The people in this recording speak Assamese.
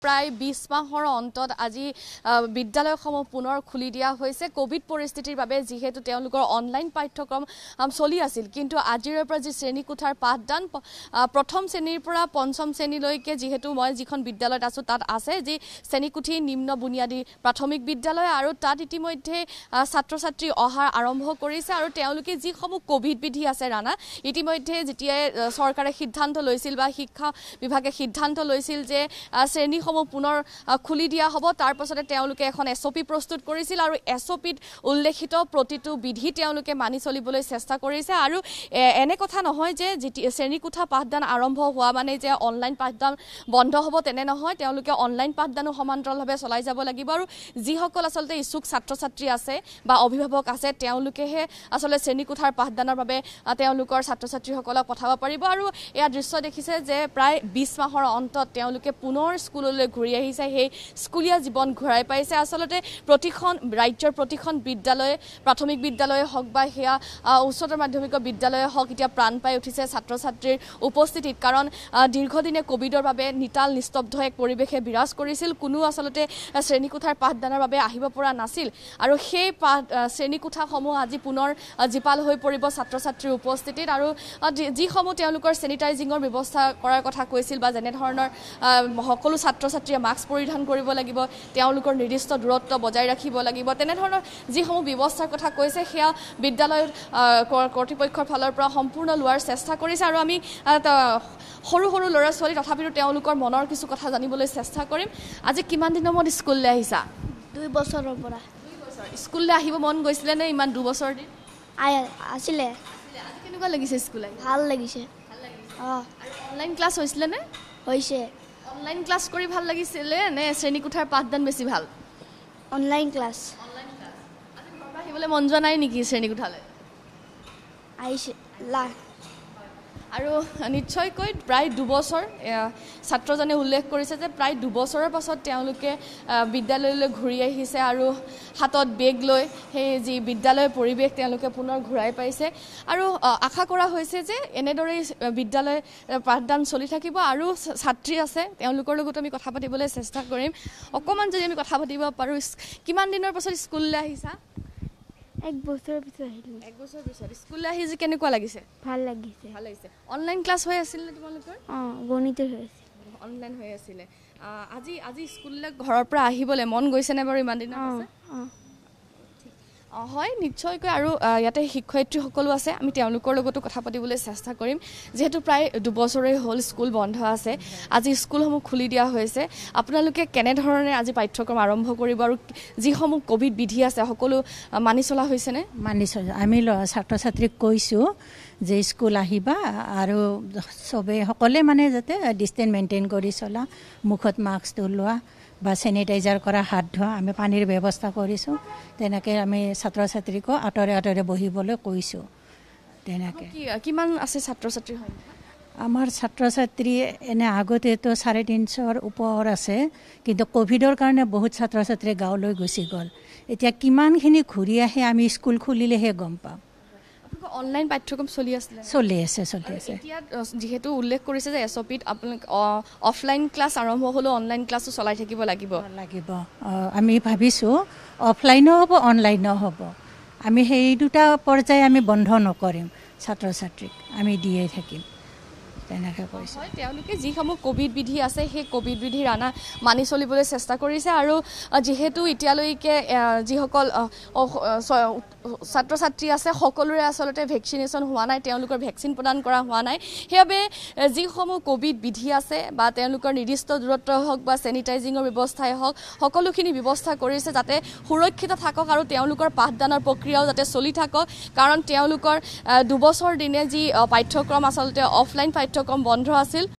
প্ৰায় 20 মাহৰ অন্তত আজি বিদ্যালয়সমূহ পুনৰ খুলি দিয়া হৈছে কোভিড পৰিস্থিতিৰ বাবে যেহেতু তেওঁলোকৰ অনলাইন পাঠ্যক্ৰম চলি আছিল কিন্তু আজিৰ পৰা যি শ্ৰেণীকোঠাৰ পাঠদান প্ৰথম শ্ৰেণীৰ পৰা পঞ্চম শ্ৰেণীলৈকে যেহেতু মই যিখন বিদ্যালয়ত আছো তাত আছে যি শ্ৰেণীকোঠী নিম্ন বুনিয়াদী প্ৰাথমিক বিদ্যালয় আৰু তাত ইতিমধ্যে ছাত্ৰ ছাত্ৰী অহা আৰম্ভ কৰিছে আৰু তেওঁলোকে যিসমূহ কোভিড বিধি আছে ৰাণা ইতিমধ্যে যেতিয়া চৰকাৰে সিদ্ধান্ত লৈছিল বা শিক্ষা বিভাগে সিদ্ধান্ত লৈছিল যে শ্ৰেণীসমূহ পুনৰ খুলি দিয়া হ'ব তাৰ পাছতে তেওঁলোকে এখন এছঅপি প্ৰস্তুত কৰিছিল আৰু এছঅপিত উল্লেখিত প্ৰতিটো বিধি তেওঁলোকে মানি চলিবলৈ চেষ্টা কৰিছে আৰু এনে কথা নহয় যে শ্ৰেণীকোঠা পাঠদান আৰম্ভ হোৱা মানে যে অনলাইন পাঠদান বন্ধ হ'ব তেনে নহয় তেওঁলোকে অনলাইন পাঠদানো সমান্তৰালভাৱে চলাই যাব লাগিব আৰু যিসকল আচলতে ইচ্ছুক ছাত্ৰ ছাত্ৰী আছে বা অভিভাৱক আছে তেওঁলোকেহে আচলতে শ্ৰেণীকোঠাৰ পাঠদানৰ বাবে তেওঁলোকৰ ছাত্ৰ ছাত্ৰীসকলক পঠাব পাৰিব আৰু এয়া দৃশ্য দেখিছে যে প্ৰায় 20 মাহৰ অন্তত তেওঁলোকে পুনৰ স্কুললৈ ঘূৰি আহিছে সেই স্কুলীয়া জীৱন ঘূৰাই পাইছে আচলতে প্ৰতিখন ৰাজ্যৰ প্ৰতিখন বিদ্যালয় প্ৰাথমিক বিদ্যালয় হওক বা সেয়া উচ্চতৰ মাধ্যমিক বিদ্যালয় হওক এতিয়া প্ৰাণ পাই উঠিছে ছাত্ৰ ছাত্ৰীৰ উপস্থিতিত কাৰণ দীৰ্ঘদিনে কোভিডৰ বাবে নিতাল নিস্তব্ধ এক পৰিৱেশে বিৰাজ কৰিছিল কোনো আচলতে শ্ৰেণীকোঠাৰ পাঠদানৰ বাবে আহিব পৰা নাছিল আৰু সেই শ্ৰেণীকোঠাসমূহ আজি পুনৰ জীপাল হৈ পৰিব ছাত্ৰ ছাত্ৰীৰ উপস্থিতিত আৰু যিসমূহ তেওঁলোকৰ চেনিটাইজিঙৰ ব্যৱস্থা কৰাৰ কথা কৈছিল বা যেনে ধৰণৰ সকলো ছাত্ৰ ছাত্ৰীয়ে মাস্ক পৰিধান কৰিব লাগিব তেওঁলোকৰ নিৰ্দিষ্ট দূৰত্ব বজাই ৰাখিব লাগিব তেনেধৰণৰ যিসমূহ ব্যৱস্থাৰ কথা কৈছে সেয়া বিদ্যালয়ৰ কৰ্তৃপক্ষৰ ফালৰ পৰা সম্পূৰ্ণ লোৱাৰ চেষ্টা কৰিছে আৰু আমি সৰু সৰু ল'ৰা ছোৱালী তথাপিতো তেওঁলোকৰ মনৰ কিছু কথা জানিবলৈ চেষ্টা কৰিম আজি কিমান দিনৰ মূৰত স্কুললৈ আহিছা 2 বছৰৰ পৰা 2 বছৰ স্কুললৈ আহিব মন গৈছিলে নে ইমান 2 বছৰ দিন আছিলে কেনেকুৱা লাগিছে স্কুল আহি ভাল লাগিছে অনলাইন ক্লাছ হৈছিলে নে হৈছে অনলাইন ক্লাছ কৰি ভাল লাগিছিলে নে শ্ৰেণীকোঠাৰ পাঠদান বেছি ভাল অনলাইন ক্লাছ আজি ঘৰৰ পৰা আহিবলৈ মন যোৱা নাই নেকি শ্ৰেণীকোঠালৈ আহিছে আৰু নিশ্চয়কৈ প্ৰায় 2 বছৰ ছাত্ৰজনে উল্লেখ কৰিছে যে প্ৰায় 2 বছৰৰ পাছত তেওঁলোকে বিদ্যালয়লৈ ঘূৰি আহিছে আৰু হাতত বেগ লৈ সেই যি বিদ্যালয়ৰ পৰিৱেশ তেওঁলোকে পুনৰ ঘূৰাই পাইছে আৰু আশা কৰা হৈছে যে এনেদৰেই বিদ্যালয় পাঠদান চলি থাকিব আৰু ছাত্ৰী আছে তেওঁলোকৰ লগত আমি কথা পাতিবলৈ চেষ্টা কৰিম অকণমান যদি আমি কথা পাতিব পাৰোঁ কিমান দিনৰ পাছত স্কুললৈ আহিছা 1 বছৰৰ পিছত আহিলোঁ 1 বছৰ পিছত স্কুললৈ আহি যে কেনেকুৱা লাগিছে ভাল লাগিছে অনলাইন ক্লাছ হৈ আছিল নে তোমালোকৰ গণিতৰ হৈ আছিল অনলাইন হৈ আছিলে আজি স্কুললৈ ঘৰৰ পৰা আহিবলৈ মন গৈছে নে বাৰু ইমান দিনৰ পাছত হয় নিশ্চয়কৈ আৰু ইয়াতে শিক্ষয়িত্ৰীসকলো আছে আমি তেওঁলোকৰ লগতো কথা পাতিবলৈ চেষ্টা কৰিম যেহেতু প্ৰায় 2 বছৰেই হ'ল স্কুল বন্ধ আছে আজি স্কুলসমূহ খুলি দিয়া হৈছে আপোনালোকে কেনেধৰণে আজি পাঠ্যক্ৰম আৰম্ভ কৰিব আৰু যিসমূহ কোভিড বিধি আছে সকলো মানি চলা হৈছেনে মানি চলা আমি ছাত্ৰ ছাত্ৰীক কৈছোঁ যে স্কুল আহিবা আৰু চবেই সকলোৱে মানে যাতে ডিষ্টেঞ্চ মেইনটেইন কৰি চলা মুখত মাস্কটো লোৱা বা চেনিটাইজাৰ কৰা হাত ধোৱা আমি পানীৰ ব্যৱস্থা কৰিছোঁ তেনেকৈ আমি ছাত্ৰ ছাত্ৰীকো আঁতৰে বহিবলৈ কৈছোঁ তেনেকৈ কিমান আছে ছাত্ৰ ছাত্ৰী আমাৰ ছাত্ৰ ছাত্ৰী এনে আগতেতো 350ৰ ওপৰ আছে কিন্তু কোভিডৰ কাৰণে বহুত ছাত্ৰ ছাত্ৰী গাঁৱলৈ গুচি গ'ল এতিয়া কিমানখিনি ঘূৰি আহে আমি স্কুল খুলিলেহে গম পাম অনলাইন পাঠ্যক্ৰম চলি আছে এতিয়া যেহেতু উল্লেখ কৰিছে যে এছঅপিত আপোনালোকে অফলাইন ক্লাছ আৰম্ভ হ'লেও অনলাইন ক্লাছো চলাই থাকিব লাগিব আমি ভাবিছোঁ অফলাইনো হ'ব অনলাইনো হ'ব আমি সেই দুটা পৰ্যায় আমি বন্ধ নকৰিম ছাত্ৰ ছাত্ৰীক আমি দিয়ে থাকিম তেনেকৈ কৈছে তেওঁলোকে যিসমূহ কোভিড বিধি আছে সেই কোভিড বিধি ৰাণা মানি চলিবলৈ চেষ্টা কৰিছে আৰু যিহেতু এতিয়ালৈকে যিসকল ছাত্ৰ ছাত্ৰী আছে সকলোৰে আচলতে ভেকচিনেশ্যন হোৱা নাই তেওঁলোকৰ ভেকচিন প্ৰদান কৰা হোৱা নাই সেইবাবে যিসমূহ কোভিড বিধি আছে বা তেওঁলোকৰ নিৰ্দিষ্ট দূৰত্ব হওক বা চেনিটাইজিঙৰ ব্যৱস্থাই হওক সকলোখিনি ব্যৱস্থা কৰিছে যাতে সুৰক্ষিত থাকক আৰু তেওঁলোকৰ পাঠদানৰ প্ৰক্ৰিয়াও যাতে চলি থাকক কাৰণ তেওঁলোকৰ 2 বছৰ দিনে যি পাঠ্যক্ৰম আচলতে অফলাইন পাঠ্যক্ৰম বন্ধ আছিল